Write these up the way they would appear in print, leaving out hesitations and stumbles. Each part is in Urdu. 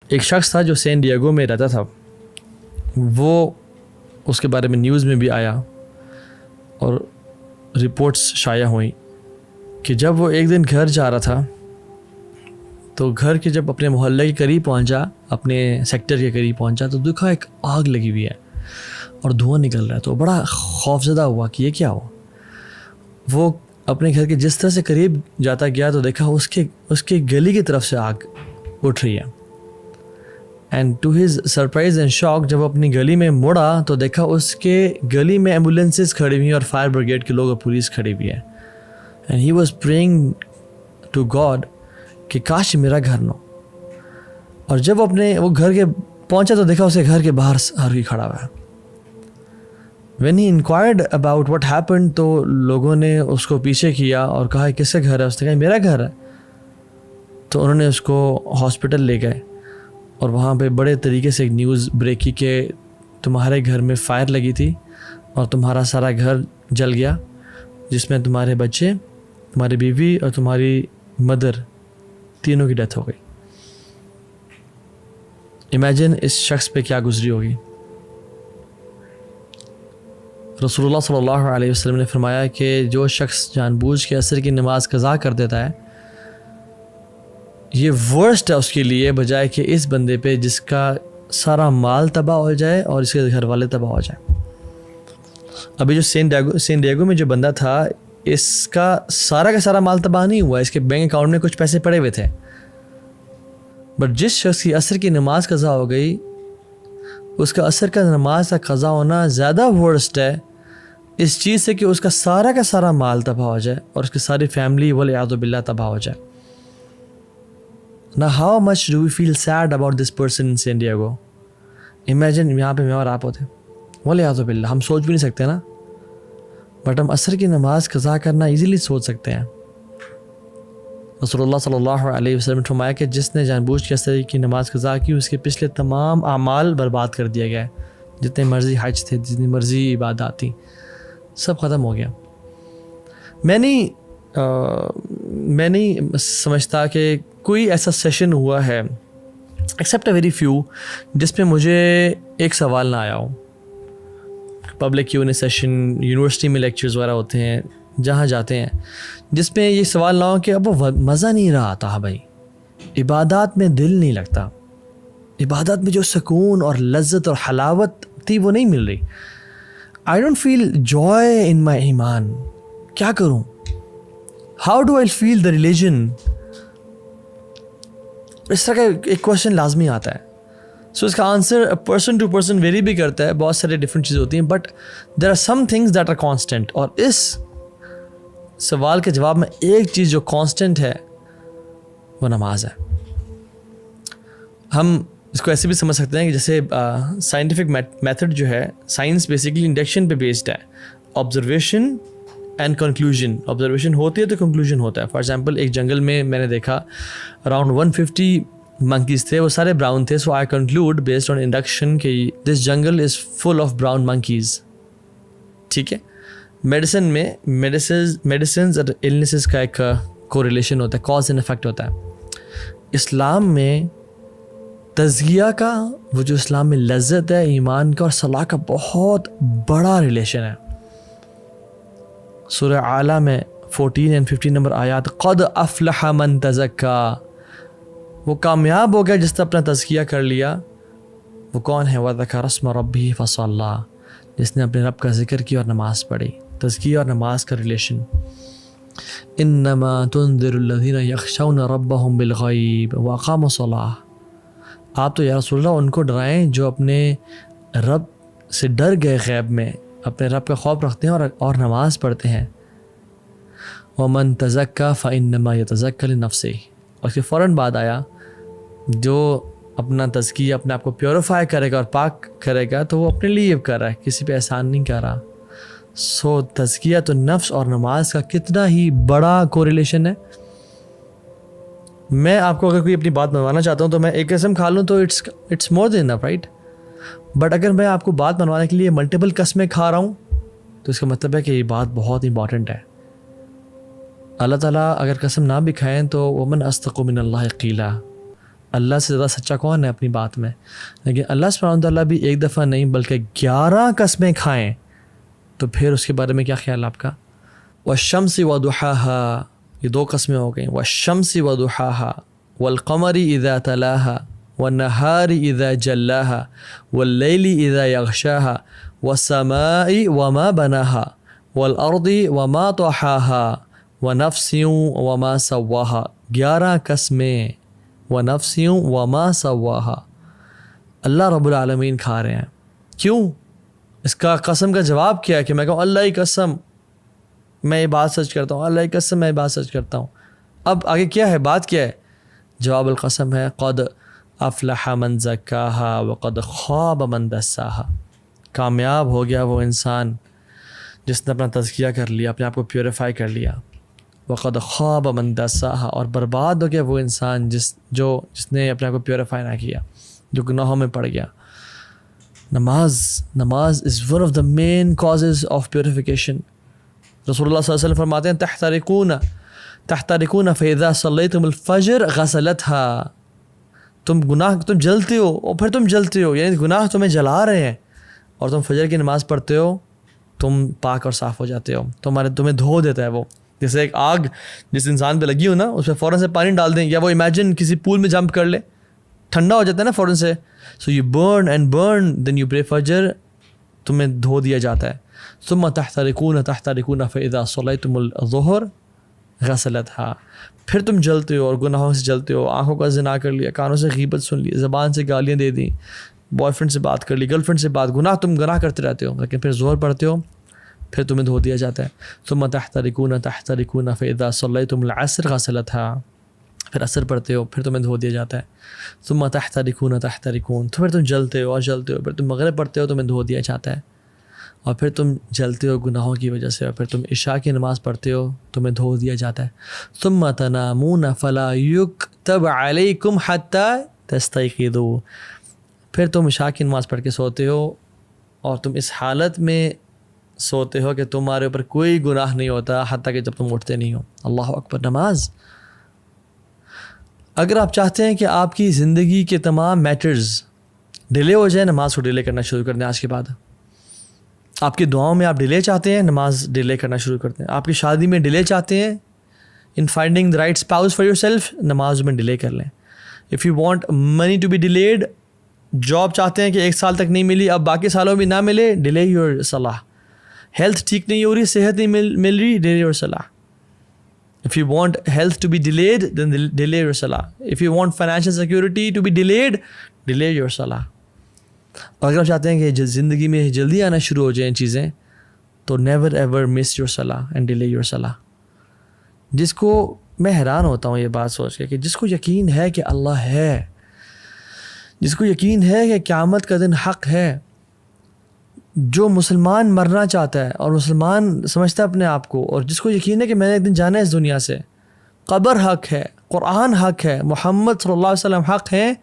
ایک شخص تھا جو سین ڈیگو میں رہتا تھا، وہ اس کے بارے میں نیوز میں بھی آیا اور رپورٹس شائع ہوئیں کہ جب وہ ایک دن گھر جا رہا تھا تو گھر کے جب اپنے محلے کے قریب پہنچا، اپنے سیکٹر کے قریب پہنچا تو دیکھا ایک آگ لگی ہوئی ہے اور دھواں نکل رہا ہے، تو بڑا خوفزدہ ہوا کہ یہ کیا ہوا۔ وہ اپنے گھر کے جس طرح سے قریب جاتا گیا تو دیکھا اس کے گلی کی طرف سے آگ اٹھ رہی ہے، and to his surprise and shock جب وہ اپنی گلی میں مڑا تو دیکھا اس کے گلی میں ایمبولینسز کھڑی ہوئی ہیں اور فائر بریگیڈ کے لوگ اور پولیس کھڑی ہوئی ہے، and he was praying to God کہ کاش میرا گھر نہ ہو۔ اور جب وہ گھر کے پہنچا تو دیکھا اسے گھر کے باہر ہر کوئی کھڑا ہوا ہے۔ When he enquired about what happened تو لوگوں نے اس کو پیچھے کیا اور کہا کس کا گھر ہے، اس نے کہا میرا گھر ہے۔ تو انہوں نے اس کو ہاسپٹل لے گئے اور وہاں پہ بڑے طریقے سے ایک نیوز بریک کی کہ تمہارے گھر میں فائر لگی تھی اور تمہارا سارا گھر جل گیا، جس میں تمہارے بچے، تمہاری بیوی اور تمہاری مدر تینوں کی ڈیتھ ہو گئی۔ امیجن اس شخص پہ کیا گزری ہوگی۔ رسول اللہ صلی اللہ علیہ وسلم نے فرمایا کہ جو شخص جان بوجھ کے عصر کی نماز قضا کر دیتا ہے، یہ ورسٹ ہے اس کے لیے بجائے کہ اس بندے پہ جس کا سارا مال تباہ ہو جائے اور اس کے گھر والے تباہ ہو جائیں۔ ابھی جو سین ڈیگو میں جو بندہ تھا، اس کا سارا مال تباہ نہیں ہوا، اس کے بینک اکاؤنٹ میں کچھ پیسے پڑے ہوئے تھے، بٹ جس شخص کی عصر کی نماز قضا ہو گئی، اس کا عصر کا نماز کا قضا ہونا زیادہ ورسٹ ہے اس چیز سے کہ اس کا سارا مال تباہ ہو جائے اور اس کی ساری فیملی والعیاذ باللہ تباہ ہو جائے۔ Now how much do we feel sad about this person in San Diego? Imagine یہاں پہ میں اور آپ ہوتے، والعیاذ باللہ، ہم سوچ بھی نہیں سکتے نا، بٹ ہم عصر کی نماز قضا کرنا ایزیلی سوچ سکتے ہیں۔ رسول اللہ صلی اللہ علیہ وسلم نے فرمایا کہ جس نے جان بوجھ کے عصر کی نماز قضا کی، اس کے پچھلے تمام اعمال برباد کر دیا گیا، جتنے مرضی حج تھے، جتنی مرضی عبادات تھیں، سب ختم ہو گیا۔ میں نہیں سمجھتا کہ کوئی ایسا سیشن ہوا ہے ایکسیپٹ اے ویری فیو جس پہ مجھے ایک سوال نہ آیا ہو۔ پبلک Q&A سیشن، یونیورسٹی میں لیکچرز وغیرہ ہوتے ہیں، جہاں جاتے ہیں، جس میں یہ سوال نہ ہو کہ اب وہ مزہ نہیں رہا تھا، بھائی عبادات میں دل نہیں لگتا، عبادات میں جو سکون اور لذت اور حلاوت تھی وہ نہیں مل رہی۔ I don't feel joy in my ایمان، کیا کروں؟ How do I feel the religion؟ اس طرح کا ایک کوشچن لازمی آتا ہے۔ سو اس کا answer person to person vary بھی کرتا ہے، بہت سارے ڈفرینٹ چیزیں ہوتی ہیں، but there are some things that are constant, اور اس سوال کے جواب میں ایک چیز جو کانسٹنٹ ہے وہ نماز ہے۔ ہم اس کو ایسے بھی سمجھ سکتے ہیں کہ جیسے سائنٹیفک میتھڈ جو ہے، سائنس بیسکلی انڈکشن پہ بیسڈ ہے، آبزرویشن اینڈ کنکلوژن۔ آبزرویشن ہوتی ہے تو کنکلوژن ہوتا ہے۔ فار ایگزامپل ایک جنگل میں میں نے دیکھا اراؤنڈ 150 monkeys تھے، وہ سارے براؤن تھے، so I conclude based on induction کہ this jungle is full of brown monkeys۔ ٹھیک ہے، میڈیسن میں میڈیسنز اور النیسز کا ایک کوریلیشن ہوتا ہے، کاز اینڈ افیکٹ ہوتا ہے۔ اسلام میں تزکیہ کا، وہ جو اسلام میں لذت ہے، ایمان کا اور صلاح کا بہت بڑا ریلیشن ہے۔ سورہ اعلیٰ میں 14 اور 15 نمبر آیات، قد افلح من تزکا، وہ کامیاب ہو گیا جس نے اپنا تزکیہ کر لیا۔ وہ کون ہے؟ وذکر اسم ربہ فصلی، جس نے اپنے رب کا ذکر کیا اور نماز پڑھی۔ تزکیہ اور نماز کا ریلیشن۔ انما تنذر الذین یخشون ربهم بالغیب واقاموا الصلاۃ، آپ تو یا رسول اللہ ان کو ڈرائیں جو اپنے رب سے ڈر گئے، غیب میں اپنے رب کا خوف رکھتے ہیں اور نماز پڑھتے ہیں۔ ومن تزکا فانما یتزکی لنفسہ، اور اس کے فوراً بعد آیا جو اپنا تزکیہ، اپنے آپ کو پیوریفائی کرے گا اور پاک کرے گا تو وہ اپنے لیے کر رہا ہے، کسی پہ احسان نہیں کر رہا۔ سو تزکیہ تو نفس اور نماز کا کتنا ہی بڑا کوریلیشن ہے۔ میں آپ کو اگر کوئی اپنی بات منوانا چاہتا ہوں تو میں ایک قسم کھا لوں تو it's more than enough, right? But اگر میں آپ کو بات منوانے کے لیے ملٹیپل قسمیں کھا رہا ہوں تو اس کا مطلب ہے کہ یہ بات بہت امپورٹنٹ ہے۔ اللہ تعالیٰ اگر قسم نہ بھی کھائیں تو ومن اصدق من اللہ قیلا، اللہ سے زیادہ سچا کون ہے اپنی بات میں؟ لیکن اللہ سبحانہ وتعالیٰ بھی ایک دفعہ نہیں بلکہ 11 قسمیں کھائیں، تو پھر اس کے بارے میں کیا خیال آپ کا؟ والشمس وضحاها، یہ 2 قسمیں ہو گئیں، والشمس وضحاها والقمر اذا تلاها والنہار اذا جلاها واللیل اذا یغشاها والسماء وما بناها والارض وما طحاها ونفس وما سواها، 11 قسمیں، ونفس وما سواها، اللہ رب العالمین کھا رہے ہیں۔ کیوں؟ اس کا قسم کا جواب کیا ہے کہ میں کہوں اللہ کی قسم میں یہ بات سچ کرتا ہوں، اللہ کی قسم میں یہ بات سچ کرتا ہوں۔ اب آگے کیا ہے، بات کیا ہے؟ جواب القسم ہے قد افلح من زکاہا وقد خواب من دساہا، کامیاب ہو گیا وہ انسان جس نے اپنا تزکیہ کر لیا، اپنے آپ کو پیوریفائی کر لیا، وقد خواب من دساہا، اور برباد ہو گیا وہ انسان جس نے اپنے آپ کو پیوریفائی نہ کیا، جو گناہوں میں پڑ گیا۔ نماز is one of the main causes of purification. رسول اللہ صلی اللہ علیہ وسلم فرماتے ہیں تحترقون فاذا صلیتم الفجر غسلتها، تم جلتے ہو اور پھر تم جلتے ہو، یعنی گناہ تمہیں جلا رہے ہیں، اور تم فجر کی نماز پڑھتے ہو، تم پاک اور صاف ہو جاتے ہو، تمہیں دھو دیتا ہے وہ۔ جیسے ایک آگ جس انسان پہ لگی ہو نا، اس پہ فوراً سے پانی ڈال دیں، یا وہ امیجن کسی پول میں جمپ کر لے، ٹھنڈا ہو جاتا ہے نا فوراً سے، so you burn and burn then you pray فجر، تمہیں دھو دیا جاتا ہے۔ ثم تحترقون فاذا صلیتم الظہر غسلتها، پھر تم جلتے ہو اور گناہوں سے جلتے ہو، آنکھوں کا زنا کر لیا، کانوں سے غیبت سن لی، زبان سے گالیاں دے دیں، بوائے فرینڈ سے بات کر لی، گرل فرینڈ سے بات، گناہ کرتے رہتے ہو، لیکن پھر ظہر پڑھتے ہو، پھر تمہیں دھو دیا جاتا ہے۔ ثم تحترقون فاذا صلیتم العصر غسلتها، پھر عصر پڑھتے ہو، پھر تمہیں دھو دیا جاتا ہے۔ ثم تحترقون تو پھر تم جلتے ہو اور جلتے ہو، پھر تم مغرب پڑھتے ہو، تمہیں دھو دیا جاتا ہے، اور پھر تم جلتے ہو گناہوں کی وجہ سے، اور پھر تم عشاء کی نماز پڑھتے ہو، تمہیں دھو دیا جاتا ہے۔ ثم تنامون فلا یکتب علیکم حتی تستیقظوا، پھر تم عشاء کی نماز پڑھ کے سوتے ہو، اور تم اس حالت میں سوتے ہو کہ تمہارے اوپر کوئی گناہ نہیں ہوتا حتیٰ کہ جب تم اٹھتے نہیں ہو۔ اللہ اکبر۔ نماز، اگر آپ چاہتے ہیں کہ آپ کی زندگی کے تمام میٹرز ڈیلے ہو جائیں، نماز کو ڈیلے کرنا شروع کر دیں آج کے بعد۔ آپ کی دعاؤں میں آپ ڈیلے چاہتے ہیں، نماز ڈیلے کرنا شروع کر دیں۔ آپ کی شادی میں ڈیلے چاہتے ہیں، in finding the right spouse for yourself, نماز میں ڈیلے کر لیں۔ If you want money to be delayed, job چاہتے ہیں کہ 1 سال تک نہیں ملی، اب باقی سالوں میں نہ ملے، ڈیلے یور صلاح۔ ہیلتھ ٹھیک نہیں ہو رہی، صحت نہیں مل رہی، ڈیلے یور صلاح۔ If you want health to be delayed, then delay your salah. If you want financial security to be delayed, delay your salah. اور اگر آپ چاہتے ہیں کہ زندگی میں جلدی آنا شروع ہو جائیں چیزیں، تو never ever miss your salah and delay your salah. جس کو میں حیران ہوتا ہوں یہ بات سوچ کے کہ جس کو یقین ہے کہ اللہ ہے، جس کو یقین ہے کہ قیامت کا دن حق ہے، جو مسلمان مرنا چاہتا ہے اور مسلمان سمجھتا ہے اپنے آپ کو، اور جس کو یقین ہے کہ میں نے ایک دن جانا ہے اس دنیا سے، قبر حق ہے، قرآن حق ہے، محمد صلی اللہ علیہ وسلم حق ہے،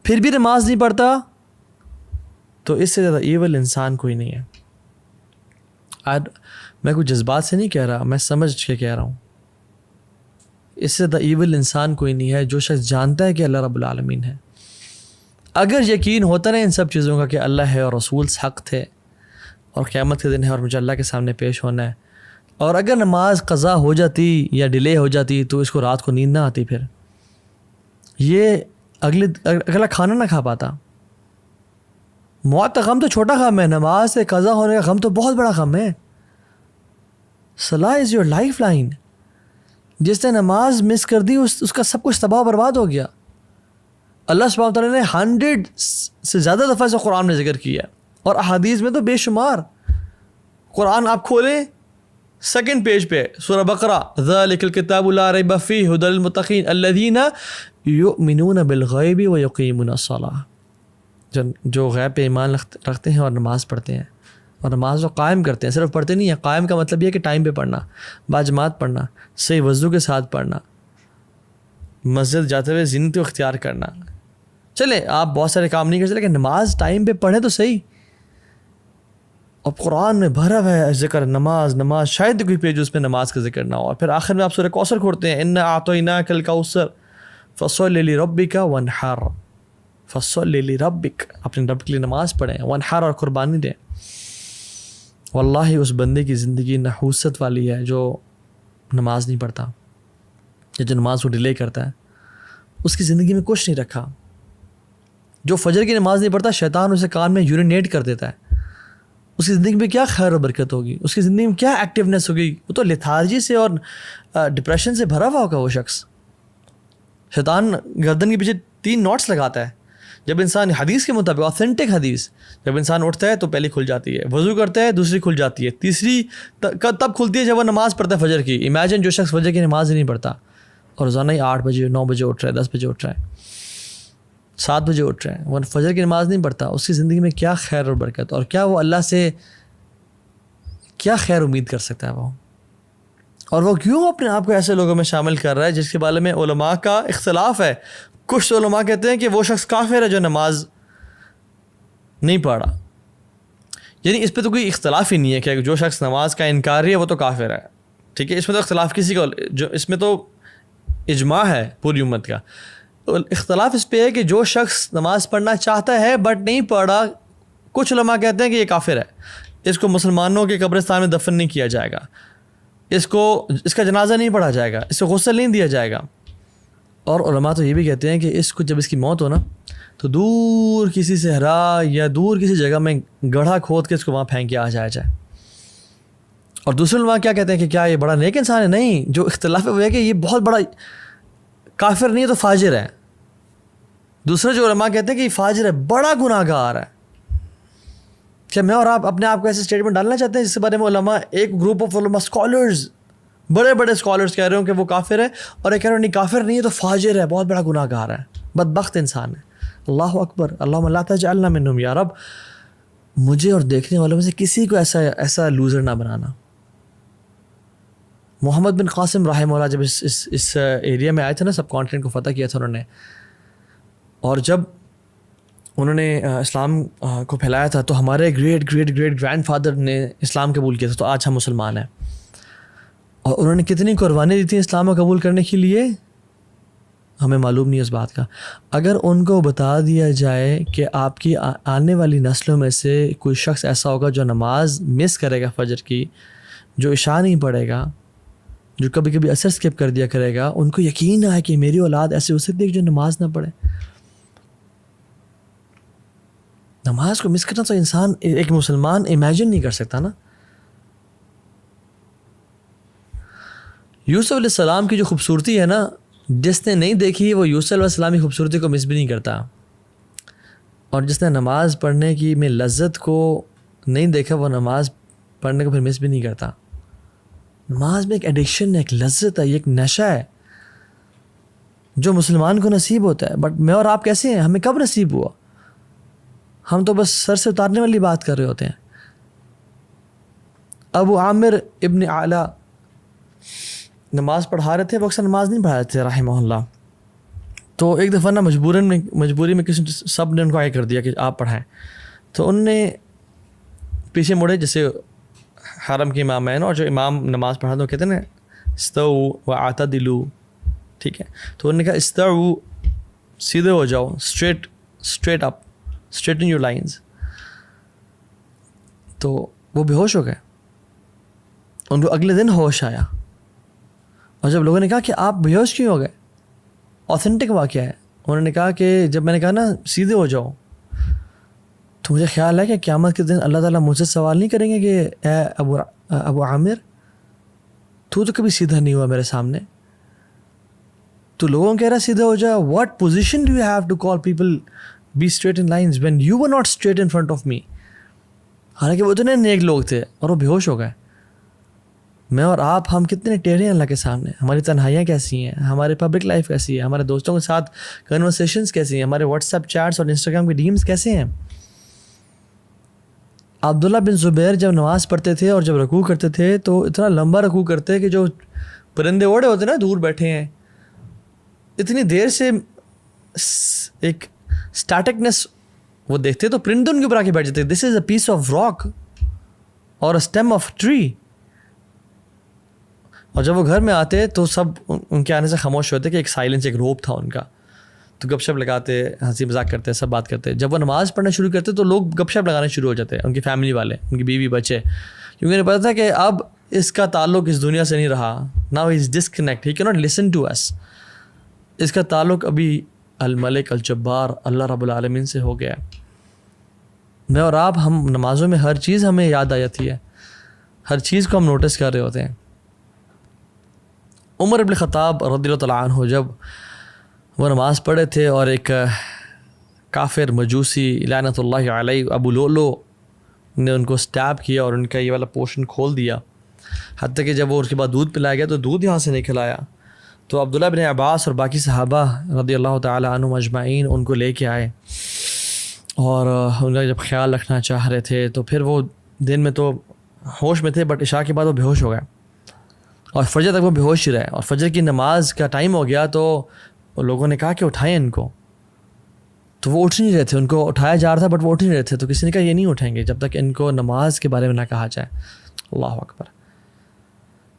پھر بھی نماز نہیں پڑھتا، تو اس سے زیادہ ایول انسان کوئی نہیں ہے۔ میں کوئی جذبات سے نہیں کہہ رہا، میں سمجھ کے کہہ رہا ہوں، اس سے زیادہ ایول انسان کوئی نہیں ہے جو شخص جانتا ہے کہ اللہ رب العالمین ہے۔ اگر یقین ہوتا نا ان سب چیزوں کا کہ اللہ ہے اور رسول حق تھے، اور قیامت کے دن ہے اور مجھے اللہ کے سامنے پیش ہونا ہے، اور اگر نماز قضا ہو جاتی یا ڈیلے ہو جاتی تو اس کو رات کو نیند نہ آتی، پھر یہ اگلا کھانا نہ کھا پاتا۔ موت کا غم تو چھوٹا غم ہے، نماز سے قضا ہونے کا غم تو بہت بڑا غم ہے۔ صلاح از یور لائف لائن۔ جس نے نماز مس کر دی اس کا سب کچھ تباہ برباد ہو گیا۔ اللہ سبحانہ وتعالیٰ نے 100 سے زیادہ دفعہ سے قرآن میں ذکر کیا ہے، اور احادیث میں تو بے شمار۔ قرآن آپ کھولیں 2nd پیج پہ سورہ بقرہ، ذَلِكَ الْكِتَابُ لَا رَيْبَ فِيهِ هُدًى لِلْمُتَّقِينَ الَّذِينَ يُؤْمِنُونَ بِالْغَيْبِ وَيُقِيمُونَ الصَّلَاةَ، جو غیب پہ ایمان رکھتے ہیں اور نماز پڑھتے ہیں، اور نماز کو قائم کرتے ہیں۔ صرف پڑھتے نہیں ہیں، قائم کا مطلب یہ ہے کہ ٹائم پہ پڑھنا، باجماعت پڑھنا، صحیح وضو کے ساتھ پڑھنا، مسجد جاتے ہوئے زینت اختیار کرنا۔ چلیں آپ بہت سارے کام نہیں کر سکتے، لیکن نماز ٹائم پہ پڑھیں تو صحیح۔ اور قرآن میں بھرا ہوا ہے ذکر نماز، شاید کوئی پیج اس پہ نماز کا ذکر نہ ہو، اور پھر آخر میں آپ سورہ کوثر کھولتے ہیں، اِنَّا أَعْطَيْنَاكَ الْكَوْثَرَ، فصل لربک وانحر، فصل لربک، اپنے رب کے لیے نماز پڑھیں، وانحر، اور قربانی دیں۔ واللہ اس بندے کی زندگی نحوست والی ہے جو نماز نہیں پڑھتا یا جو نماز کو ڈیلے کرتا ہے، اس کی زندگی میں کچھ نہیں رکھا۔ جو فجر کی نماز نہیں پڑھتا، شیطان اسے کان میں یورینیٹ کر دیتا ہے، اس کی زندگی میں کیا خیر و برکت ہوگی، اس کی زندگی میں کیا ایکٹیونیس ہوگی؟ وہ تو لیتھارجی سے اور ڈپریشن سے بھرا ہوا ہوگا وہ شخص۔ شیطان گردن کے پیچھے 3 نوٹس لگاتا ہے۔ جب انسان، حدیث کے مطابق، آتھینٹک حدیث، جب انسان اٹھتا ہے تو پہلی کھل جاتی ہے، وضو کرتا ہے دوسری کھل جاتی ہے، تیسری تب کھلتی ہے جب وہ نماز پڑھتا ہے فجر کی۔ امیجن جو شخص فجر کی نماز ہی نہیں پڑھتا اور روزانہ ہی 8 بجے 9 بجے اٹھ رہا ہے، 10 بجے اٹھ رہا ہے، 7 بجے اٹھ رہا ہے، وہ فجر کی نماز نہیں پڑھتا، اس کی زندگی میں کیا خیر اور برکت، اور کیا وہ اللہ سے کیا خیر امید کر سکتا ہے وہ؟ اور وہ کیوں اپنے آپ کو ایسے لوگوں میں شامل کر رہا ہے جس کے بارے میں علماء کا اختلاف ہے؟ کچھ علماء کہتے ہیں کہ وہ شخص کافر ہے جو نماز نہیں پڑھا، یعنی اس پہ تو کوئی اختلاف ہی نہیں ہے کہ جو شخص نماز کا انکاری ہے وہ تو کافر ہے، ٹھیک ہے، اس میں تو اختلاف کسی کا، جو اس میں تو اجماع ہے پوری امت کا۔ اختلاف اس پہ ہے کہ جو شخص نماز پڑھنا چاہتا ہے بٹ نہیں پڑھا، کچھ علماء کہتے ہیں کہ یہ کافر ہے، اس کو مسلمانوں کے قبرستان میں دفن نہیں کیا جائے گا، اس کا جنازہ نہیں پڑھا جائے گا، اس کو غسل نہیں دیا جائے گا۔ اور علماء تو یہ بھی کہتے ہیں کہ اس کو جب اس کی موت ہو نا تو دور کسی صحرا یا دور کسی جگہ میں گڑھا کھود کے اس کو وہاں پھینک کے آ جایا جائے۔ اور دوسرے علماء کیا کہتے ہیں کہ کیا یہ بڑا نیک انسان ہے؟ نہیں، جو اختلاف ہے وہ ہے کہ یہ بہت بڑا کافر نہیں ہے تو فاجر ہے۔ دوسرے جو علماء کہتے ہیں کہ یہ فاجر ہے، بڑا گناہ گار ہے۔ کیا میں اور آپ اپنے آپ کو ایسے اسٹیٹمنٹ ڈالنا چاہتے ہیں جس کے بارے میں علماء، ایک گروپ آف علماء، اسکالرز، بڑے بڑے اسکالرز کہہ رہے ہوں کہ وہ کافر ہے، اور ایک کہہ رہے ہیں نہیں کافر نہیں ہے تو فاجر ہے، بہت بڑا گناہ گار ہے، بدبخت انسان ہے؟ اللہ اکبر، اللہم لا تجعلنا منہم، یا رب مجھے اور دیکھنے والوں میں سے کسی کو ایسا لوزر نہ بنانا۔ محمد بن قاسم رحمہ اللہ جب اس ایریا میں آئے تھے نا، سب کانٹیننٹ کو فتح کیا تھا انہوں نے، اور جب انہوں نے اسلام کو پھیلایا تھا تو ہمارے great great great grand father نے اسلام قبول کیا تھا، تو آج ہم مسلمان ہیں۔ اور انہوں نے کتنی قربانی دی تھی اسلام کو قبول کرنے کے لیے، ہمیں معلوم نہیں اس بات کا۔ اگر ان کو بتا دیا جائے کہ آپ کی آنے والی نسلوں میں سے کوئی شخص ایسا ہوگا جو نماز مس کرے گا فجر کی، جو عشاء نہیں پڑھے گا، جو کبھی کبھی اثر اسکپ کر دیا کرے گا، ان کو یقین ہے کہ میری اولاد ایسے ہو سکتی ہے جو نماز نہ پڑھے۔ نماز کو مس کرنا تو انسان، ایک مسلمان امیجن نہیں کر سکتا نا۔ یوسف علیہ السلام کی جو خوبصورتی ہے نا، جس نے نہیں دیکھی وہ یوسف علیہ السلام کی خوبصورتی کو مس بھی نہیں کرتا، اور جس نے نماز پڑھنے کی میں لذت کو نہیں دیکھا وہ نماز پڑھنے کو پھر مس بھی نہیں کرتا۔ نماز میں ایک ایڈکشن ہے، ایک لذت ہے، ایک نشہ ہے جو مسلمان کو نصیب ہوتا ہے۔ بٹ میں اور آپ کیسے ہیں؟ ہمیں کب نصیب ہوا؟ ہم تو بس سر سے اتارنے والی بات کر رہے ہوتے ہیں۔ ابو عامر ابن اعلیٰ نماز پڑھا رہے تھے، وہ اکثر نماز نہیں پڑھا رہے تھے رحمہ اللہ، تو ایک دفعہ نا مجبوری میں کسی سب نے ان کو آگے کر دیا کہ آپ پڑھائیں، تو انہوں نے پیچھے مڑے، جیسے حرم کے امام ہیں اور جو امام نماز پڑھا تو کہتے ہیں نا استووا واعتدلوا، ٹھیک ہے، تو انہوں نے کہا استووا، سیدھے ہو جاؤ، straight up, straighten your lines, تو وہ بے ہوش ہو گئے۔ ان کو اگلے دن ہوش آیا، اور جب لوگوں نے کہا کہ آپ بے ہوش کیوں ہو گئے، آتھینٹک واقعہ ہے، انہوں نے کہا کہ جب میں نے کہا نا سیدھے ہو جاؤ، تو مجھے خیال ہے کہ قیامت کے دن اللہ تعالیٰ مجھ سے سوال نہیں کریں گے کہ اے ابو عامر تو کبھی سیدھا نہیں ہوا میرے سامنے، تو لوگوں کو کہہ رہا سیدھا ہو جا۔ What position do you have to call people be straight in lines when you were not straight in front of me? حالانکہ وہ اتنے نیک لوگ تھے اور وہ بے ہوش ہو گئے۔ میں اور آپ، ہم کتنے ٹیڑھے ہیں اللہ کے سامنے، ہماری تنہائیاں کیسی ہیں، ہماری پبلک لائف کیسی ہے، ہمارے دوستوں کے ساتھ کنورسیشنز کیسی ہیں، ہمارے واٹس ایپ چیٹس اور انسٹاگرام کے ڈیمز کیسے ہیں۔ عبداللہ بن زبیر جب نماز پڑھتے تھے اور جب رکوع کرتے تھے تو اتنا لمبا رکوع کرتے کہ جو پرندے اوڑے ہوتے نا دور بیٹھے ہیں، اتنی دیر سے ایک اسٹیٹکنس وہ دیکھتے تو پرندے ان کے اوپر آ کے بیٹھ جاتے۔ دس از اے پیس آف راک اور اے اسٹیم آف ٹری، اور جب وہ گھر میں آتے تو سب ان کے آنے سے خاموش ہوتے کہ ایک سائلنس، ایک روپ تھا ان کا. تو گپ شپ لگاتے، ہنسی مذاق کرتے، سب بات کرتے. جب وہ نماز پڑھنا شروع کرتے تو لوگ گپ شپ لگانے شروع ہو جاتے، ان کی فیملی والے، ان کی بیوی بچے، کیونکہ انہیں پتا تھا کہ اب اس کا تعلق اس دنیا سے نہیں رہا. ناؤ ہی از ڈسکنیکٹ، ہی کی ناٹ لسن ٹو اس. اس کا تعلق ابھی الملک الجبار اللہ رب العالمین سے ہو گیا. میں اور آپ، ہم نمازوں میں ہر چیز ہمیں یاد آ جاتی ہے، ہر چیز کو ہم نوٹس کر رہے ہوتے ہیں. عمر بن خطاب رضی اللہ تعالیٰ عنہ جب وہ نماز پڑھے تھے اور ایک کافر مجوسی لعنت اللہ علیہ ابو لؤلؤ نے ان کو سٹیب کیا اور ان کا یہ والا پورشن کھول دیا، حتیٰ کہ جب وہ اس کے بعد دودھ پلایا گیا تو دودھ یہاں سے نہیں کھلایا. تو عبداللہ بن عباس اور باقی صحابہ رضی اللہ تعالیٰ عنہم اجمعین ان کو لے کے آئے اور ان کا جب خیال رکھنا چاہ رہے تھے تو پھر وہ دن میں تو ہوش میں تھے، بٹ عشاء کے بعد وہ بے ہوش ہو گئے اور فجر تک وہ بے ہوش ہی رہے. اور فجر کی نماز کا ٹائم ہو گیا تو لوگوں نے کہا کہ اٹھائیں ان کو، تو وہ اٹھ نہیں رہے تھے. ان کو اٹھایا جا رہا تھا بٹ وہ اٹھ نہیں رہے تھے. تو کسی نے کہا یہ نہیں اٹھیں گے جب تک ان کو نماز کے بارے میں نہ کہا جائے. اللہ اکبر.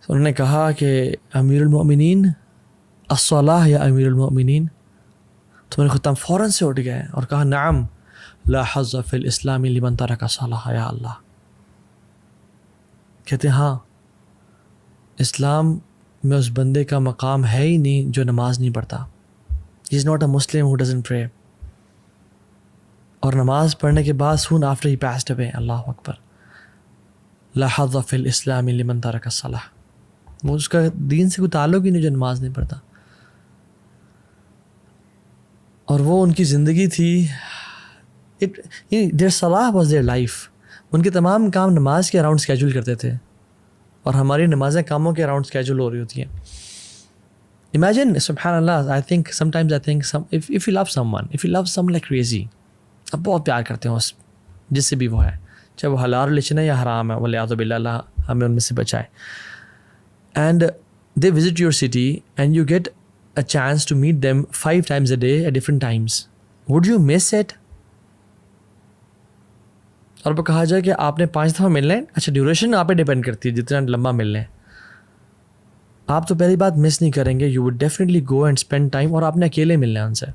تو انہوں نے کہا کہ امیر المؤمنین الصلاۃ یا امیر المؤمنین. تو میرے خطام فوراً سے اٹھ گئے اور کہا نعم لا حظ فی الاسلام لمن ترک الصلاۃ یا اللہ. کہتے ہیں ہاں، اسلام میں اس بندے کا مقام ہے ہی نہیں جو نماز نہیں پڑھتا. ہی is not a Muslim who doesn't پرے. اور نماز پڑھنے کے بعد سون آفٹر ہی پاسڈ اوے. اللہ اکبر. لا حظ فی الاسلام لمن ترک الصلاۃ. وہ اس کا دین سے کوئی تعلق ہی نہیں جو نماز نہیں پڑھتا. اور وہ ان کی زندگی تھی. دیر صلاح واز دیئر لائف. ان کے تمام کام نماز کے اراؤنڈ اسکیجول کرتے تھے اور ہماری نمازیں کاموں کے اراؤنڈ اسکیجول ہو رہی ہوتی ہیں. امیجن سبحان اللہ. I think sometimes I think if you love someone, if you love some like crazy, اب بہت پیار کرتے ہیں اس جس سے بھی وہ ہے، چاہے وہ حلال ریلیشن ہے یا حرام ہے، والعیاذ باللہ، اللہ ہمیں ان میں سے بچائے. And they visit your city and you get a chance to meet them 5 times a day at different times. Would you miss it? اور وہ کہا جائے کہ آپ نے 5 دفعہ ملنا ہے. اچھا، ڈیوریشن آپ پہ ڈیپینڈ کرتی ہے جتنا لمبا ملنا ہے. آپ تو پہلی بات مس نہیں کریں گے. You would definitely go and spend time. اور آپ نے اکیلے ملنا ہے ان سے.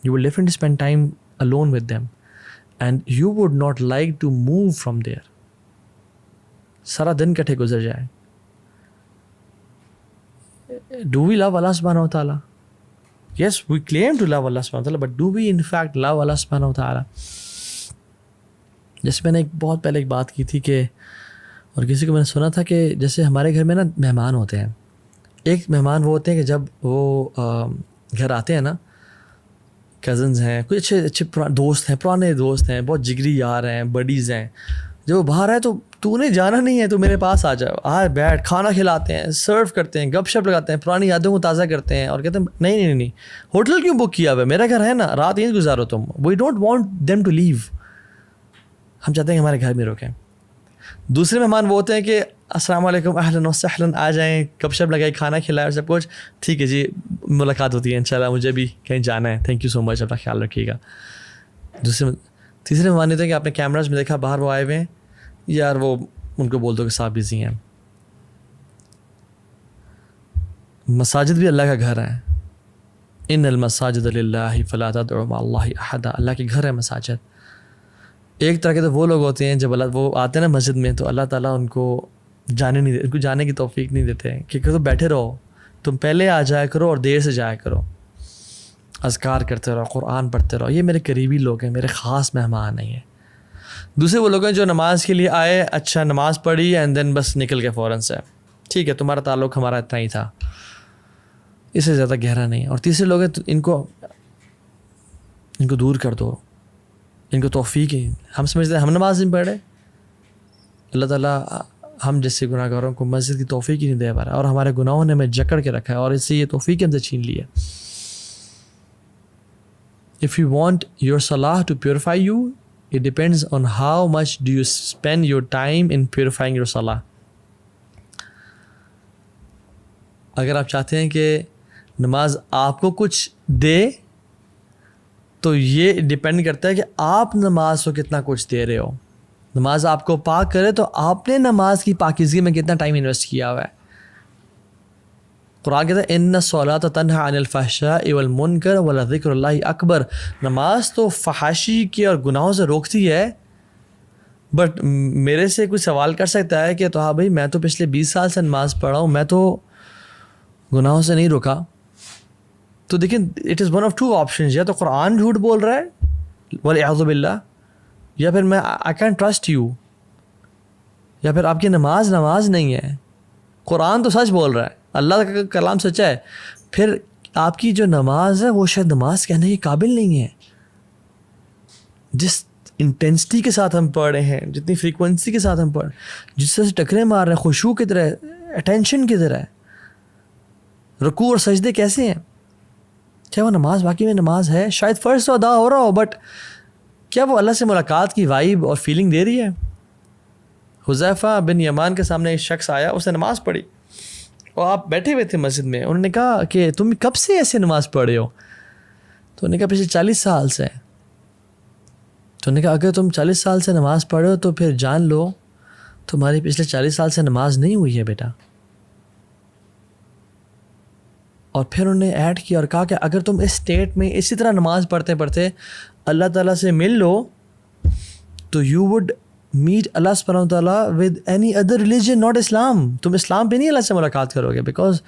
You would definitely spend time alone with them and you would not like to move from there. سارا دن کٹھے گزر جائے. Do we love Allah subhanahu wa ta'ala? Yes, we claim to love Allah subhanahu wa ta'ala, but do we in fact love Allah subhanahu wa ta'ala? جیسے میں نے بہت پہلے ایک بات کی تھی کہ، اور کسی کو میں نے سنا تھا کہ جیسے ہمارے گھر میں نا مہمان ہوتے ہیں. ایک مہمان وہ ہوتے ہیں کہ جب وہ گھر آتے ہیں نا، کزنز ہیں، کچھ اچھے دوست ہیں، پرانے دوست ہیں، بہت جگری یار ہیں، بڈیز ہیں. جب وہ باہر آئے تو نے جانا نہیں ہے، تو میرے پاس آ جاؤ، بیٹھ، کھانا کھلاتے ہیں، سرو کرتے ہیں، گپ شپ لگاتے ہیں، پرانی یادوں کو تازہ کرتے ہیں اور کہتے ہیں نہیں ہوٹل کیوں بک کیا ہوا ہے، میرا گھر ہے نا، رات یہیں گزارو تم. We don't want them to leave. ہم چاہتے ہیں کہ ہمارے گھر میں رکیں. دوسرے مہمان وہ ہوتے ہیں کہ السلام علیکم، اہلاً وسہلاً، آ جائیں، گپ شپ لگائیں، کھانا کھلائیں اور سب کچھ ٹھیک ہے جی، ملاقات ہوتی ہے انشاءاللہ، مجھے بھی کہیں جانا ہے، تھینک یو سو مچ، اپنا خیال رکھیے گا. تیسرے مہمان ہوتے ہیں کہ آپ نے کیمراز میں دیکھا باہر وہ آئے ہوئے ہیں، یار وہ ان کو بول دو کہ صاحب بزی ہیں. مساجد بھی اللہ کا گھر ہے. ان المساجد للہ فلا تدعوا مع اللہ احدا. اللہ کے گھر ہے مساجد. ایک طرح کے تو وہ لوگ ہوتے ہیں جب وہ آتے ہیں نا مسجد میں تو اللہ تعالیٰ ان کو جانے نہیں ان کو جانے کی توفیق نہیں دیتے ہیں کہ تو بیٹھے رہو، تم پہلے آ جایا کرو اور دیر سے جایا کرو، اذکار کرتے رہو، قرآن پڑھتے رہو. یہ میرے قریبی لوگ ہیں، میرے خاص مہمان نہیں ہیں. دوسرے وہ لوگ ہیں جو نماز کے لیے آئے، اچھا نماز پڑھی اینڈ دین بس نکل گئے فوراً سے. ٹھیک ہے، تمہارا تعلق ہمارا اتنا ہی تھا، اس سے زیادہ گہرا نہیں. اور تیسرے لوگ ہیں تو ان کو دور کر دو، ان کو توفیق ہے. ہم سمجھتے ہیں ہم نماز نہیں پڑھ رہے، اللہ تعالیٰ ہم جیسے گناہ گاروں کو مسجد کی توفیق ہی نہیں دے پا رہا، اور ہمارے گناہوں نے ہمیں جکڑ کے رکھا ہے اور اس سے یہ توفیق ہم سے چھین لی ہے. If you want your salah to purify you, it depends on how much do you spend your time in purifying your salah. اگر آپ چاہتے ہیں کہ نماز آپ کو کچھ دے تو یہ ڈیپینڈ کرتا ہے کہ آپ نماز کو کتنا کچھ دے رہے ہو. نماز آپ کو پاک کرے تو آپ نے نماز کی پاکیزگی میں کتنا ٹائم انویسٹ کیا ہوا ہے. قرآن کہتا ہے ان الصلاۃ تنہی عن الفحشاء والمنکر ولذکر اللہ اکبر. نماز تو فحاشی کی اور گناہوں سے روکتی ہے. بٹ میرے سے کوئی سوال کر سکتا ہے کہ تو ہاں بھائی میں تو پچھلے 20 سال سے نماز پڑھ رہا ہوں, میں تو گناہوں سے نہیں رکا. تو دیکھیں it is one of two options, یا تو قرآن جھوٹ بول رہا ہے والعیاذ باللہ, یا پھر میں آئی کین ٹرسٹ یو, یا پھر آپ کی نماز نہیں ہے. قرآن تو سچ بول رہا ہے, اللہ کا کلام سچا ہے, پھر آپ کی جو نماز ہے وہ شاید نماز کہنے کے قابل نہیں ہے. جس انٹینسٹی کے ساتھ ہم پڑھ رہے ہیں, جتنی فریکوینسی کے ساتھ ہم پڑھ رہے ہیں, جس طرح سے ٹکرے مار رہے ہیں, خشوع کی طرح, اٹینشن کی طرح, رکوع اور سجدے کیسے ہیں, کیا وہ نماز واقعی میں نماز ہے؟ شاید فرض تو ادا ہو رہا ہو, بٹ کیا وہ اللہ سے ملاقات کی وائب اور فیلنگ دے رہی ہے؟ حذیفہ بن یمان کے سامنے ایک شخص آیا, اس نے نماز پڑھی اور آپ بیٹھے ہوئے تھے مسجد میں. انہوں نے کہا کہ تم کب سے ایسے نماز پڑھ رہے ہو؟ تو انہوں نے کہا پچھلے 40 سال سے. تو انہوں نے کہا اگر تم 40 سال سے نماز پڑھ رہے ہو تو پھر جان لو تمہاری پچھلے 40 سال سے نماز نہیں ہوئی ہے بیٹا. اور پھر انہوں نے ایڈ کیا اور کہا کہ اگر تم اس اسٹیٹ میں اسی طرح نماز پڑھتے پڑھتے اللہ تعالیٰ سے مل لو تو یو وڈ میٹ اللہ سبحانہ و تعالیٰ with any other religion not Islam. تم اسلام پہ نہیں اللہ سے ملاقات کرو گے, because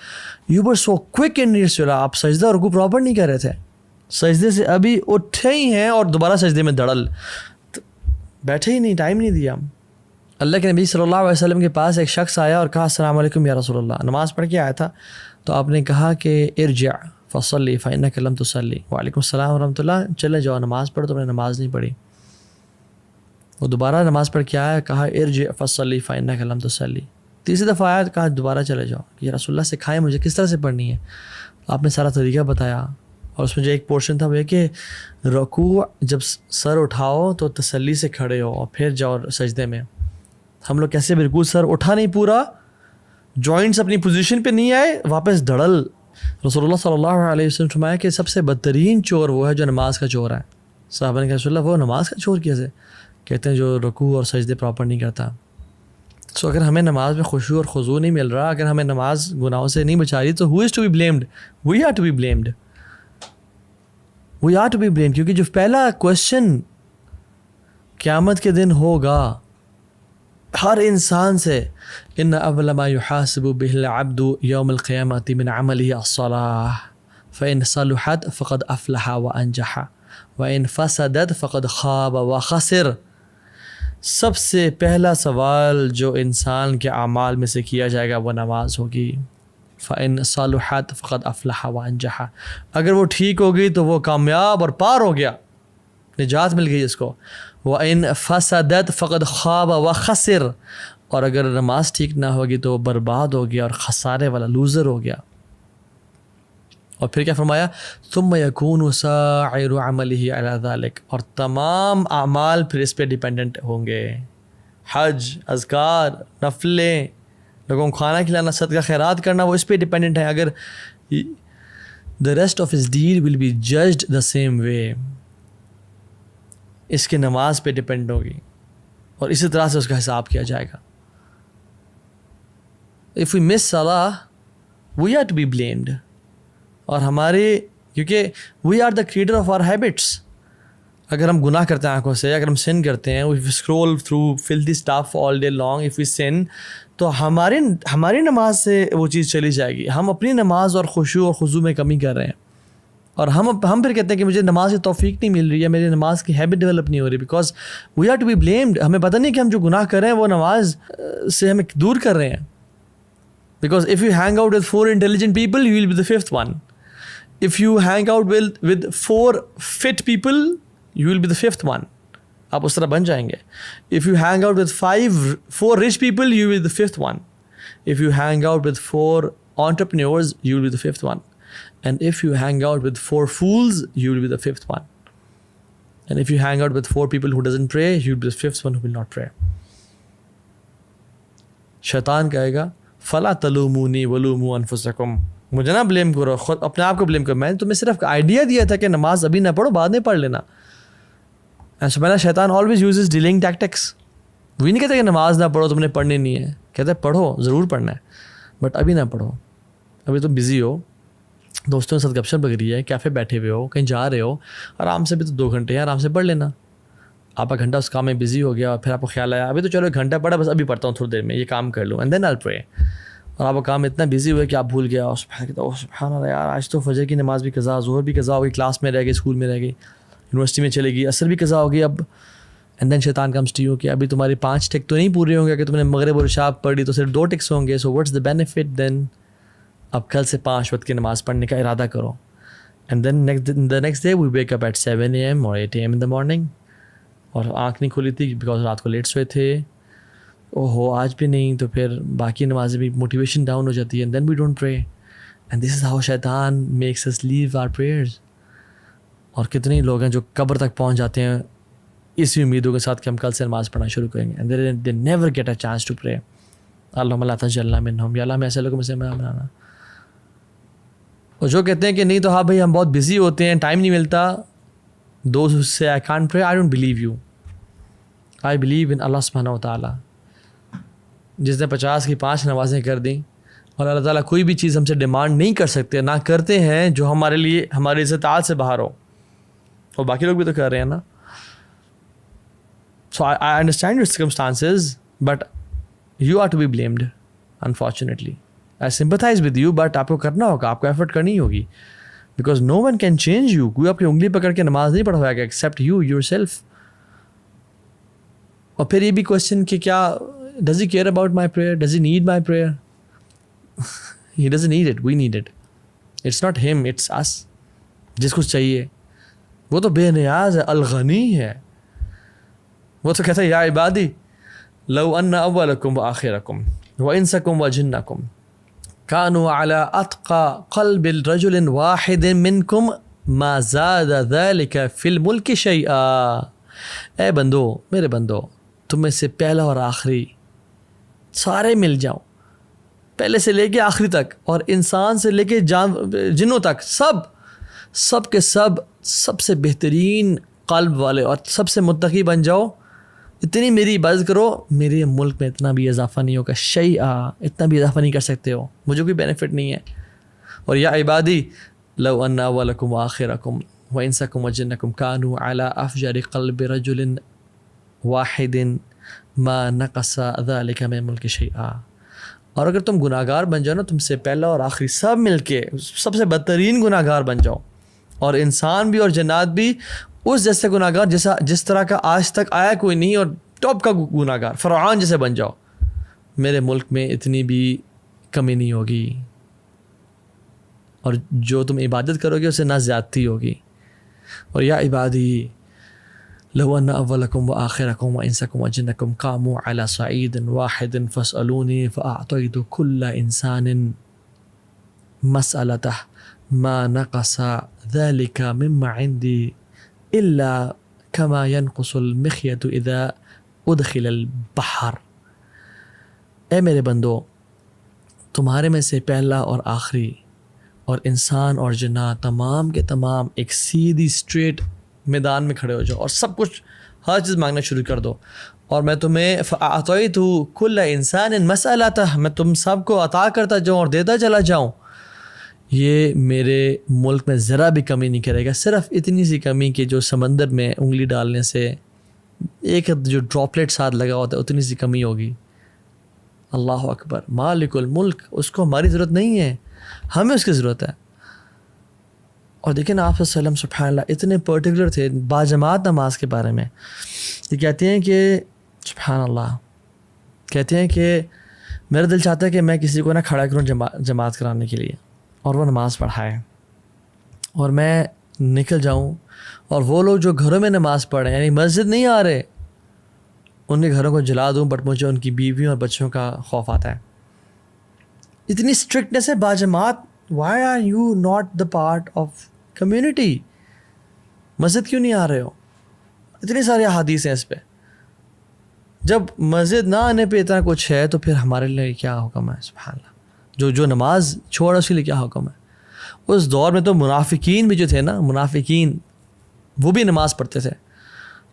you are so quick in your صلاح. آپ سجدہ اور رکوع پراپر نہیں کر رہے تھے, سجدے سے ابھی اٹھے ہی ہیں اور دوبارہ سجدے میں دڑل, بیٹھے ہی نہیں, ٹائم نہیں دیا. اللہ کے نبی صلی اللہ علیہ وسلم کے پاس ایک شخص آیا اور کہا السلام علیکم یا رسول اللہ. نماز پڑھ کے آیا تھا, تو آپ نے کہا کہ ارجع فصلی فإنک لم تصلی. وعلیکم السلام ورحمۃ اللہ, چلے جاؤ نماز پڑھو, تم نے نماز نہیں پڑھی. وہ دوبارہ نماز پڑھ کے آیا, کہا ارجع فصلی فإنک لم تصلی. تیسری دفعہ آیا, کہا دوبارہ چلے جاؤ, یہ رسول اللہ سکھائے مجھے کس طرح سے پڑھنی ہے. آپ نے سارا طریقہ بتایا, اور اس میں جو ایک پورشن تھا وہ یہ کہ رکوع جب سر اٹھاؤ تو تسلی سے کھڑے ہو اور پھر جاؤ سجدے میں. ہم لوگ کیسے بالکل سر اٹھا نہیں پورا, جوائنٹس اپنی پوزیشن پہ نہیں آئے, واپس دھڑل. رسول اللہ صلی اللہ علیہ وسلم فرمایا کہ سب سے بدترین چور وہ ہے جو نماز کا چور ہے. صحابہ نے کہا رسول اللہ وہ نماز کا چور کیسے؟ کہتے ہیں جو رکوع اور سجدے پراپر نہیں کرتا. سو اگر ہمیں نماز میں خشوع اور خضوع نہیں مل رہا, اگر ہمیں نماز گناہوں سے نہیں بچا رہی, تو who is to be blamed? We are to be blamed, we are to be blamed. کیونکہ جو پہلا کوشچن قیامت کے دن ہوگا ہر انسان سے, ان اول ما یحاسب به العبد یوم القیامۃ من عمله الصلاۃ فإن صلحت فقد افلح وانجح وإن فسدت فقد خاب وخسر. سب سے پہلا سوال جو انسان کے اعمال میں سے کیا جائے گا وہ نماز ہوگی. فإن صلحت فقد افلح وانجح, اگر وہ ٹھیک ہوگی تو وہ کامیاب اور پار ہو گیا, نجات مل گئی اس کو. وَإِن فَسَدَتْ فَقَدْ خَابَ وَخَسِرَ, اور اگر نماز ٹھیک نہ ہوگی تو وہ برباد ہو گیا اور خسارے والا لوزر ہو گیا. اور پھر کیا فرمایا, ثُمَّ يَكُونُ سَائِرُ عَمَلِهِ عَلَى ذَلِكَ, اور تمام اعمال پھر اس پہ ڈیپینڈنٹ ہوں گے. حج, اذکار, نفلیں, لوگوں کو کھانا کھلانا, صدقہ خیرات کرنا, وہ اس پہ ڈیپینڈنٹ ہے. اگر the rest of his deed will be judged the same way, اس کی نماز پہ ڈپینڈ ہوگی اور اسی طرح سے اس کا حساب کیا جائے گا. if we miss salah we are to be blamed, اور ہمارے کیونکہ we are the creator of our habits. اگر ہم گناہ کرتے ہیں آنکھوں سے, اگر ہم sin کرتے ہیں, if we scroll through filthy stuff all day long, if we sin, تو ہماری نماز سے وہ چیز چلی جائے گی. ہم اپنی نماز اور خشوع اور خضوع میں کمی کر رہے ہیں, اور ہم پھر کہتے ہیں کہ مجھے نماز کی توفیق نہیں مل رہی ہے, میری نماز کی ہیبٹ ڈیولپ نہیں ہو رہی, because we are to be blamed. ہمیں پتہ نہیں کہ ہم جو گناہ کر رہے ہیں وہ نماز سے ہمیں دور کر رہے ہیں. Because if you hang out with 4 intelligent people, you will be the 5th one. If you hang out with 4 fit people, you will be the 5th one. آپ اس طرح بن جائیں گے. If you hang out with 4 rich people, you will be the 5th one. If you hang out with 4 entrepreneurs, you will be the 5th one. And if you hang out with 4 fools, you will be the 5th one. And if you hang out with 4 people who doesn't pray, you will be the 5th one who will not pray. شیطان کہے گا فلا تلومونی ولوموا انفسکم, مجھے نہ بلیم کرو, خود اپنے آپ کو بلیم کرو, میں نے تمہیں صرف آئیڈیا دیا تھا کہ نماز ابھی نہ پڑھو, بعد میں پڑھ لینا. ایسا پہلا شیطان آلویز یوزز ڈیلنگ ٹیکٹکس. وہی نہیں کہتا کہ نماز نہ پڑھو, تم نے پڑھنی نہیں ہے, کہتا ہے پڑھو, ضرور پڑھنا ہے, بٹ ابھی نہ پڑھو. ابھی تم بزی ہو, دوستوں کے ساتھ گپ شپ لگ رہی ہے, کیفے بیٹھے ہوئے ہو, کہیں جا رہے ہو, آرام سے بھی تو 2 گھنٹے ہیں, آرام سے پڑھ لینا. آپ کا گھنٹہ اس کام میں بزی ہو گیا, اور پھر آپ کو خیال آیا ابھی تو چلو 1 گھنٹہ پڑھا, بس ابھی پڑھتا ہوں تھوڑی دیر میں, یہ کام کر لوں, اینڈ دین آل پرے. اور آپ کا کام اتنا بزی ہوئے کہ آپ بھول گیا, اور سبحان اللہ یار آج تو فجر کی نماز بھی قضا, ظہر بھی قضا ہو گئی, کلاس میں رہ گئی, اسکول میں رہ گئی, یونیورسٹی میں چلے گئی, عصر بھی قضا ہو گئی اب. اینڈ دین شیطان کمز ٹو یو کہ ابھی تمہاری 5 ٹک تو نہیں پورے ہوں گے, کہ تم نے مغرب اور عشاء پڑھی تو صرف 2 ٹکس ہوں گے. سو واٹس دا بینیفٹ دین؟ اب کل سے 5 وقت کی نماز پڑھنے کا ارادہ کرو. And then the next day we wake up at 7 AM or 8 AM in the morning, اور آنکھ نہیں کھلی تھی بیکاز رات کو لیٹ سوئے تھے, اوہو آج بھی نہیں, تو پھر باقی نمازیں بھی موٹیویشن ڈاؤن ہو جاتی ہے. And then we don't pray, and this is how شیطان makes us leave our prayers. اور کتنے لوگ ہیں جو قبر تک پہنچ جاتے ہیں اسی امیدوں کے ساتھ کہ ہم کل سے نماز پڑھنا شروع کریں گے, and they never get a chance to pray. اللہم لا تجعلنا منہم, یا اللہ ہمیں ایسے لوگوں میں سے بنانا. اور جو کہتے ہیں کہ نہیں تو ہاں بھائی ہم بہت بزی ہوتے ہیں, ٹائم نہیں ملتا, those who say I can't pray, I don't believe you. I believe in Allah سبحانہ و تعالیٰ. جس نے 50 کی 5 نمازیں کر دیں, اور اللہ تعالیٰ کوئی بھی چیز ہم سے ڈیمانڈ نہیں کر سکتے, نہ کرتے ہیں جو ہمارے لیے ہماری استطاعت سے باہر ہو, اور باقی لوگ بھی تو کر رہے ہیں نا. So I understand your circumstances, but you are to be blamed, unfortunately. I sympathize with you, but آپ کو کرنا ہوگا, آپ کو ایفرٹ کرنی ہوگی, because no one can change you. کوئی آپ کی انگلی پکڑ کے نماز نہیں پڑھوائے گا except you yourself. اور پھر یہ بھی کوشچن کہ کیا does he care about my prayer? Does he need my prayer? He doesn't need it, we need it. It's not him, it's us. جس کو چاہیے وہ تو بے نیاز ہے, الغنی ہے. وہ تو کہتا ہے یا عبادی لو ان اولکم وآخرکم وانسکم وجنکم كانوا على اتقى قلب رجل واحد منكم ما زاد ذلك في الملك شيئا. اے بندو, میرے بندو, تم میں سے پہلا اور آخری سارے مل جاؤ, پہلے سے لے کے آخری تک, اور انسان سے لے کے جنوں تک, سب کے سب سے بہترین قلب والے اور سب سے متقی بن جاؤ, اتنی میری عبادت کرو, میرے ملک میں اتنا بھی اضافہ نہیں ہوگا, شیئا, اتنا بھی اضافہ نہیں کر سکتے ہو, مجھے کوئی بینیفٹ نہیں ہے. اور یا عبادی لو ان اولکم وآخرکم وانسکم وجنکم كانوا على افجر قلب رجل واحد ما نقص ذلك من ملک شیئا. اور اگر تم گناہ گار بن جاؤ نا, تم سے پہلا اور آخری سب مل کے سب سے بدترین گناہ گار بن جاؤ, اور انسان بھی اور جنات بھی اس جیسے گناہ گار جس طرح کا آج تک آیا کوئی نہیں, اور ٹاپ کا گناہ گار فرعون جیسے بن جاؤ, میرے ملک میں اتنی بھی کمی نہیں ہوگی, اور جو تم عبادت کرو گے اسے نہ زیادتی ہوگی. اور یا عبادی لو ان اولکم وآخرکم وانسکم وجنکم قاموا علی صعید واحد فاسألونی فاعطیت کل انسان مسألته ما نقص ذلك مما عندي الا كما ينقص المخيط اذا ادخل البحر. اے میرے بندو, تمہارے میں سے پہلا اور آخری اور انسان اور جنات تمام کے تمام ایک سیدھی اسٹریٹ میدان میں کھڑے ہو جاؤ, اور سب کچھ ہر چیز مانگنا شروع کر دو, اور میں تمہیں فاعطیت کل انسان مسألته, میں تم سب کو عطا کرتا جاؤں اور دیتا چلا جاؤں. یہ میرے ملک میں ذرا بھی کمی نہیں کرے گا, صرف اتنی سی کمی کہ جو سمندر میں انگلی ڈالنے سے ایک جو ڈراپلیٹ ساتھ لگا ہوتا ہے اتنی سی کمی ہوگی. اللہ اکبر, مالک الملک, اس کو ہماری ضرورت نہیں ہے, ہمیں اس کی ضرورت ہے. اور دیکھیں نا آپ صلی اللہ علیہ وسلم سبحان اللہ اتنے پرٹیکولر تھے باجماعت نماز کے بارے میں. یہ کہتے ہیں کہ سبحان اللہ, کہتے ہیں کہ میرا دل چاہتا ہے کہ میں کسی کو نہ کھڑا کروں جماعت کرانے کے لیے, اور وہ نماز پڑھائے, اور میں نکل جاؤں, اور وہ لوگ جو گھروں میں نماز پڑھ رہے ہیں یعنی مسجد نہیں آ رہے, ان کے گھروں کو جلا دوں, بٹ مجھے ان کی بیویوں اور بچوں کا خوف آتا ہے. اتنی اسٹرکٹنیس ہے باجماعت. Why are you not the part of community? مسجد کیوں نہیں آ رہے ہو؟ اتنی ساری احادیث ہیں اس پہ. جب مسجد نہ آنے پہ اتنا کچھ ہے تو پھر ہمارے لیے کیا حکم ہے؟ سبحان اللہ, جو نماز چھوڑا اس کے لیے کیا حکم ہے؟ اس دور میں تو منافقین بھی جو تھے نا, منافقین وہ بھی نماز پڑھتے تھے,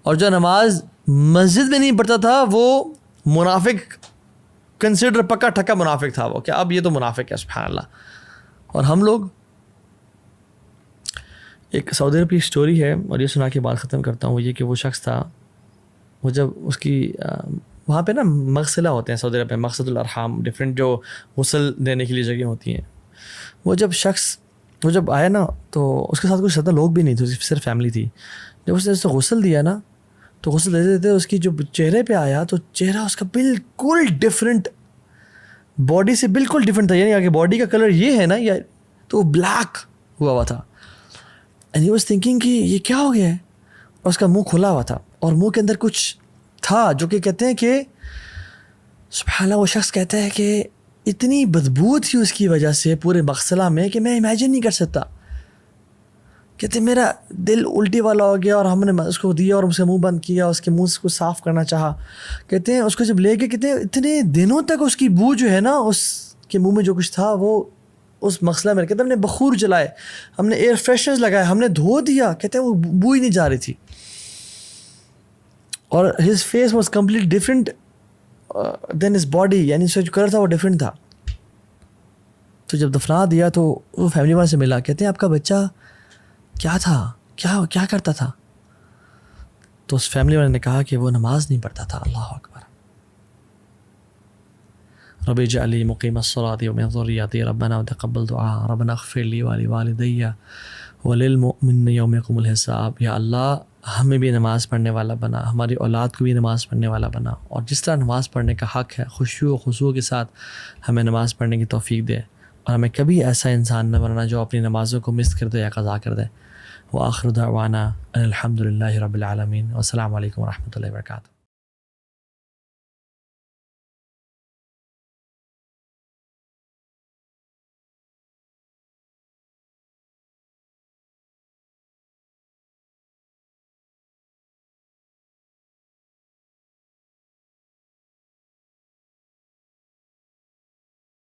اور جو نماز مسجد میں نہیں پڑھتا تھا وہ منافق کنسیڈر, پکا ٹھکا منافق تھا وہ, کہ اب یہ تو منافق ہے. سبحان اللہ. اور ہم لوگ ایک سعودی عرب کی اسٹوری ہے اور یہ سنا کے بات ختم کرتا ہوں. وہ یہ کہ وہ شخص تھا, وہ جب اس کی وہاں پہ نا مغسلہ ہوتے ہیں سعودی عرب میں, مقصد الارحام, ڈفرینٹ جو غسل دینے کے لیے جگہ ہوتی ہیں. وہ جب آیا نا تو اس کے ساتھ کچھ زیادہ لوگ بھی نہیں تھے, صرف فیملی تھی. جب اس نے غسل دیا نا تو غسل دیتے دیتے اس کی جو چہرے پہ آیا تو چہرہ اس کا بالکل ڈفرینٹ, باڈی سے بالکل ڈفرینٹ تھا. یعنی آگے باڈی کا کلر یہ ہے نا, یا تو وہ بلیک ہوا تھا. اینڈ ہی واز تھنکنگ کہ یہ کیا ہو گیا ہے. اور اس کا منہ کھلا ہوا تھا اور منہ کے اندر کچھ تھا جو کہ کہتے ہیں کہ سبحان اللہ, وہ شخص کہتا ہے کہ اتنی بدبو تھی اس کی وجہ سے پورے مغسلہ میں کہ میں امیجن نہیں کر سکتا. کہتے میرا دل الٹی والا ہو گیا اور ہم نے اس کو دیا اور اس کا منہ بند کیا, اس کے منہ کو صاف کرنا چاہا. کہتے ہیں اس کو جب لے کے کہتے ہیں اتنے دنوں تک اس کی بو جو ہے نا, اس کے منہ میں جو کچھ تھا وہ اس مغسلہ میں, کہتے ہیں ہم نے بخور جلائے, ہم نے ایئر فریشنرز لگائے, ہم نے دھو دیا, کہتے ہیں وہ بو ہی نہیں جا رہی تھی. اور his face was complete different than his body, یعنی اس کا جو کلر تھا وہ ڈفرینٹ تھا. تو جب دفنا دیا تو وہ فیملی والے سے ملا, کہتے ہیں آپ کا بچہ کیا تھا, کیا کرتا تھا؟ تو اس فیملی والے نے کہا کہ وہ نماز نہیں پڑھتا تھا. اللہ اکبر. رب اجعلنی مقیم الصلاۃ ومن ذریتی ربنا وتقبل دعاء ربنا اغفر لی ولوالدی وللمؤمنین یوم یقوم الحساب. یا اللہ ہمیں بھی نماز پڑھنے والا بنا, ہماری اولاد کو بھی نماز پڑھنے والا بنا, اور جس طرح نماز پڑھنے کا حق ہے خشوع و خضوع کے ساتھ ہمیں نماز پڑھنے کی توفیق دے, اور ہمیں کبھی ایسا انسان نہ بننا جو اپنی نمازوں کو مس کر دے یا قضا کر دے. وآخر دعوانا ان الحمد للہ رب العالمین. والسلام علیکم ورحمۃ اللہ وبرکاتہ.